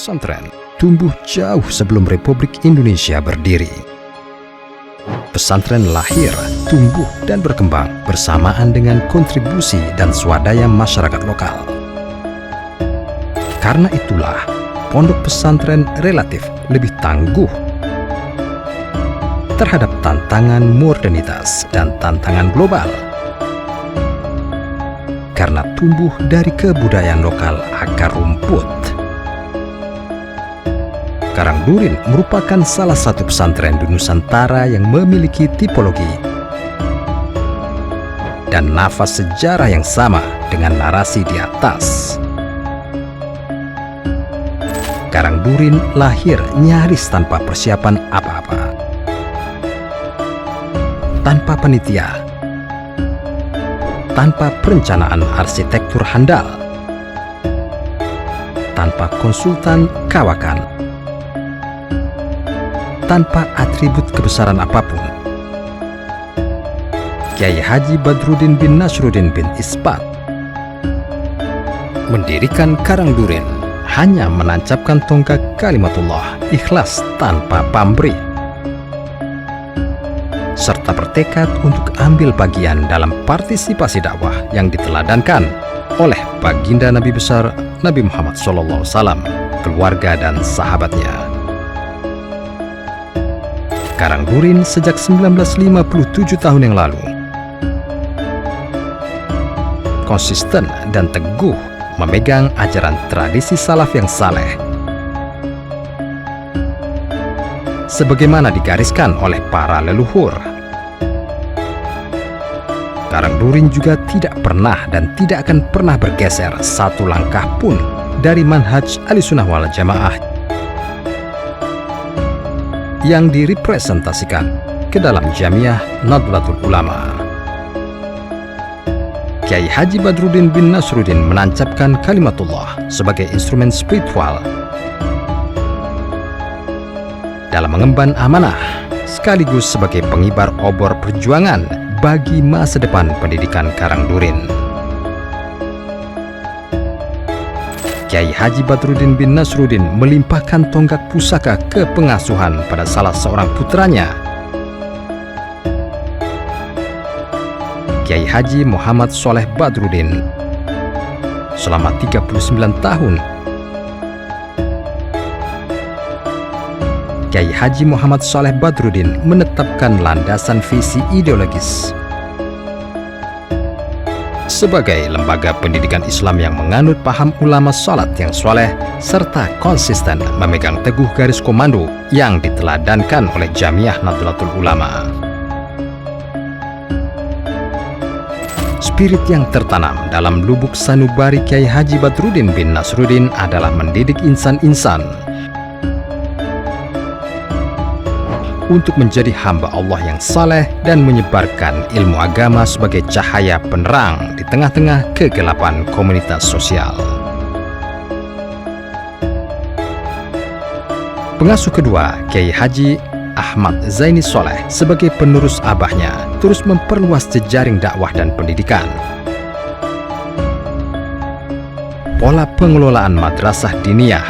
pesantren tumbuh jauh sebelum Republik Indonesia berdiri. Pesantren lahir, tumbuh, dan berkembang bersamaan dengan kontribusi dan swadaya masyarakat lokal. Karena itulah, pondok pesantren relatif lebih tangguh terhadap tantangan modernitas dan tantangan global. Karena tumbuh dari kebudayaan lokal akar rumput. Karangdurin merupakan salah satu pesantren di Nusantara yang memiliki tipologi dan nafas sejarah yang sama dengan narasi di atas. Karangdurin lahir nyaris tanpa persiapan apa-apa. Tanpa panitia, tanpa perencanaan arsitektur handal, tanpa konsultan kawakan, tanpa atribut kebesaran apapun. Kiai Haji Badruddin bin Nasruddin bin Isbat mendirikan Karangdurin hanya menancapkan tonggak kalimatullah ikhlas tanpa pamrih, serta bertekad untuk ambil bagian dalam partisipasi dakwah yang diteladankan oleh baginda Nabi besar Nabi Muhammad SAW, keluarga dan sahabatnya. Karangdurin sejak 1957 tahun yang lalu konsisten dan teguh memegang ajaran tradisi salaf yang saleh sebagaimana digariskan oleh para leluhur. Karangdurin juga tidak pernah dan tidak akan pernah bergeser satu langkah pun dari manhaj Ahlussunnah wal Jamaah yang direpresentasikan ke dalam Jamiah Nahdlatul Ulama. Kiai Haji Badruddin bin Nasruddin menancapkan kalimatullah sebagai instrumen spiritual dalam mengemban amanah sekaligus sebagai pengibar obor perjuangan bagi masa depan pendidikan Karangdurin. Kiai Haji Badruddin bin Nasruddin melimpahkan tonggak pusaka kepengasuhan pada salah seorang putranya, Kiai Haji Muhammad Sholeh Badruddin. Selama 39 tahun, Kiai Haji Muhammad Sholeh Badruddin menetapkan landasan visi ideologis sebagai lembaga pendidikan Islam yang menganut paham ulama salat yang soleh serta konsisten memegang teguh garis komando yang diteladankan oleh Jamiah Nahdlatul Ulama. Spirit yang tertanam dalam lubuk sanubari Kiai Haji Badruddin bin Nasruddin adalah mendidik insan-insan untuk menjadi hamba Allah yang saleh dan menyebarkan ilmu agama sebagai cahaya penerang di tengah-tengah kegelapan komunitas sosial. Pengasuh kedua, Kiai Haji Ahmad Zaini Soleh sebagai penerus abahnya terus memperluas jejaring dakwah dan pendidikan. Pola pengelolaan madrasah diniyah,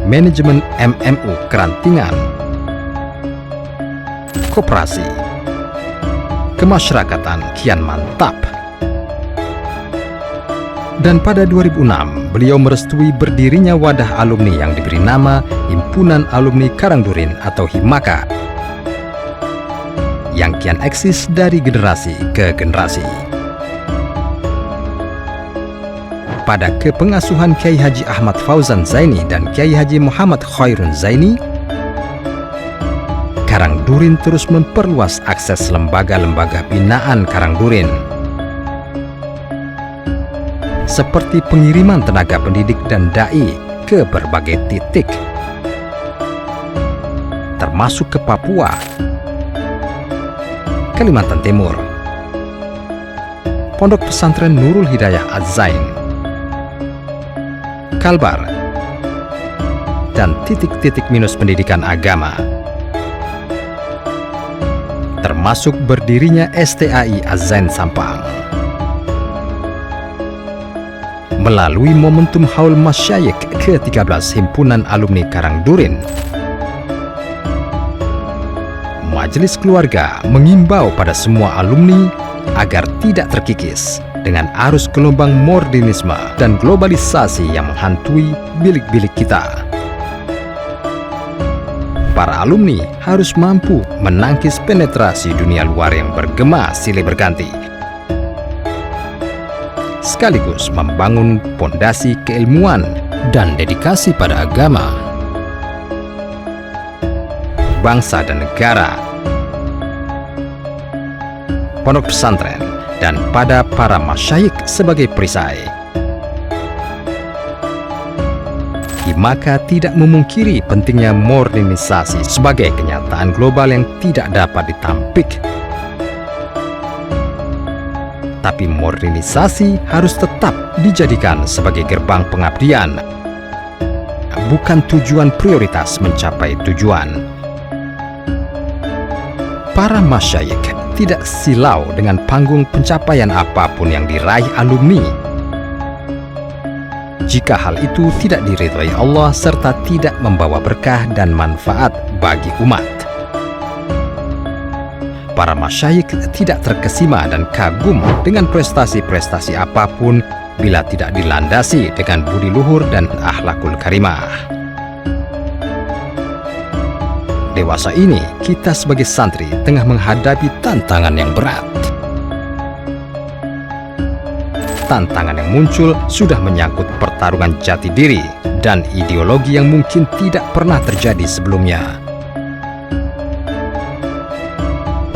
manajemen MMU Kerantingan, koperasi, kemasyarakatan kian mantap. Dan pada 2006, beliau merestui berdirinya wadah alumni yang diberi nama Himpunan Alumni Karangdurin atau Himaka, yang kian eksis dari generasi ke generasi. Pada kepengasuhan Kiai Haji Ahmad Fauzan Zaini dan Kiai Haji Muhammad Khairun Zaini, Karangdurin terus memperluas akses lembaga-lembaga binaan Karangdurin, seperti pengiriman tenaga pendidik dan dai ke berbagai titik, termasuk ke Papua, Kalimantan Timur, Pondok Pesantren Nurul Hidayah Az-Zain, Kalbar, dan titik-titik minus pendidikan agama, termasuk berdirinya STAI Az-Zain Sampang. Melalui momentum Haul Masyayikh ke-13 Himpunan Alumni Karangdurin, Majelis Keluarga mengimbau pada semua alumni agar tidak terkikis dengan arus gelombang modernisme dan globalisasi yang menghantui bilik-bilik kita. Para alumni harus mampu menangkis penetrasi dunia luar yang bergema silih berganti, sekaligus membangun pondasi keilmuan dan dedikasi pada agama, bangsa dan negara, pondok pesantren, dan pada para masyayikh sebagai perisai. Maka tidak memungkiri pentingnya modernisasi sebagai kenyataan global yang tidak dapat ditampik. Tapi modernisasi harus tetap dijadikan sebagai gerbang pengabdian, bukan tujuan prioritas mencapai tujuan. Para masyayikh tidak silau dengan panggung pencapaian apapun yang diraih alumni, jika hal itu tidak diridhoi Allah serta tidak membawa berkah dan manfaat bagi umat. Para masyayikh tidak terkesima dan kagum dengan prestasi-prestasi apapun bila tidak dilandasi dengan budi luhur dan akhlakul karimah. Dewasa ini, kita sebagai santri tengah menghadapi tantangan yang berat. Tantangan yang muncul sudah menyangkut pertarungan jati diri dan ideologi yang mungkin tidak pernah terjadi sebelumnya.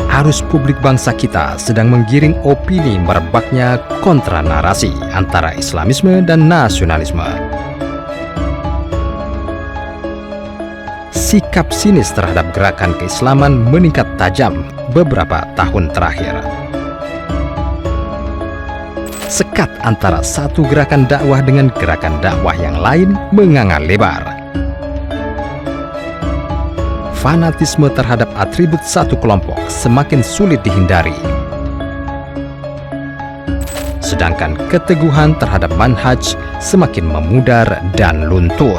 Arus publik bangsa kita sedang menggiring opini merebaknya kontra narasi antara Islamisme dan nasionalisme. Sikap sinis terhadap gerakan keislaman meningkat tajam beberapa tahun terakhir. Sekat antara satu gerakan dakwah dengan gerakan dakwah yang lain menganga lebar. Fanatisme terhadap atribut satu kelompok semakin sulit dihindari. Sedangkan keteguhan terhadap manhaj semakin memudar dan luntur.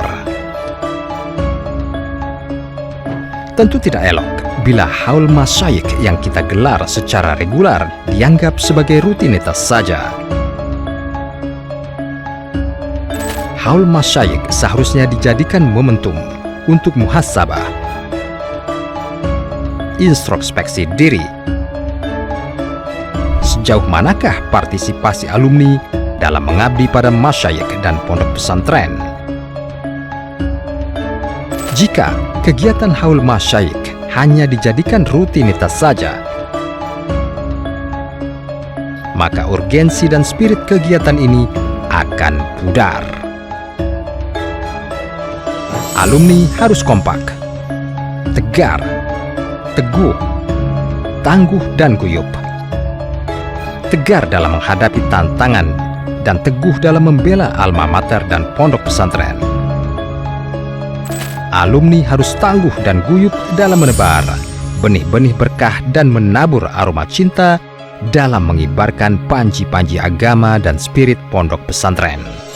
Tentu tidak elok bila haul masyayikh yang kita gelar secara regular dianggap sebagai rutinitas saja. Haul masyayikh seharusnya dijadikan momentum untuk muhasabah, introspeksi diri. Sejauh manakah partisipasi alumni dalam mengabdi pada masyayikh dan pondok pesantren? Jika kegiatan haul masyayikh hanya dijadikan rutinitas saja, maka urgensi dan spirit kegiatan ini akan pudar. Alumni harus kompak, tegar, teguh, tangguh dan guyup. Tegar dalam menghadapi tantangan dan teguh dalam membela alma mater dan pondok pesantren. Alumni harus tangguh dan guyup dalam menebar benih-benih berkah dan menabur aroma cinta dalam mengibarkan panji-panji agama dan spirit pondok pesantren.